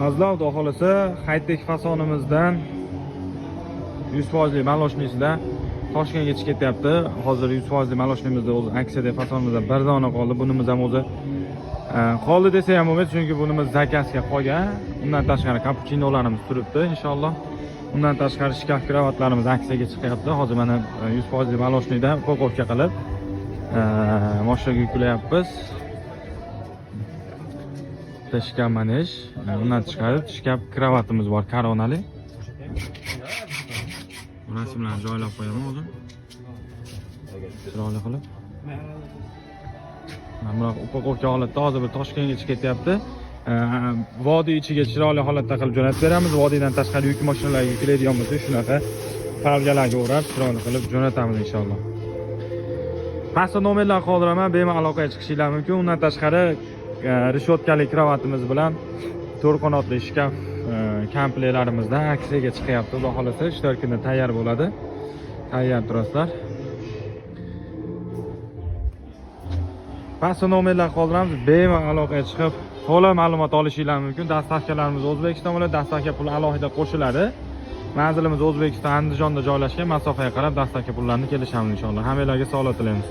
Azizlar, xudo xolasa Haytdek fasonimizdan 100% maloshnisidan Toshkentga chiqib ketyapti. Hozir 100% maloshnimizda o'zi aksiyada fasonimizdan bir dona qoldi. Bunimiz ham o'zi qoldi desa ham bo'lmaydi, chunki bunimiz zakazga qolgan. Undan tashqari kapuchinolarimiz turibdi inshaalloh. Undan tashqari shkaf kravatlarimiz aksiyaga chiqyapti. Hozir mana 100% maloshnidan upakovka qilib mashinaga yuklayapmiz. Shkaf manish, undan tashqari shkaf kravatimiz bor, koronali. Rasmlarni joylab qo'yaman o'zim. Chiroyli qilib. Mana upakovka holatda hozir bir Toshkentga chiqib ketyapti. Vodiy ichiga chiroyli holatda qilib jo'natib beramiz. Vodiydan tashqari yuk mashinalarga yuklaydigan bo'lsa, shunaqa falgalarga o'rab chiroyli qilib jo'natamiz inshaalloh. Pastda nomerlar qoldiraman, bemalol aloqaga chiqishinglar mumkin. Undan tashqari rishotkali kravatimiz bilan 4 qanotli shkaf komplektlarimizdan aksiyaga chiqyapti. Xudo xolasa 4 kunda tayyor bo'ladi. Tayyor turasizlar. Pastda nomerlar qoldiramiz, bemalol aloqaga chiqib to'liq ma'lumot olishinglar mumkin. Dastavkalarimiz O'zbekiston bo'ladi, dastavka puli alohida qo'shiladi. Manzilimiz O'zbekiston Andijonda joylashgan. Masofaga qarab dastavka pullarini kelishamiz inshaalloh. Hammalarga sog'lik tilaymiz.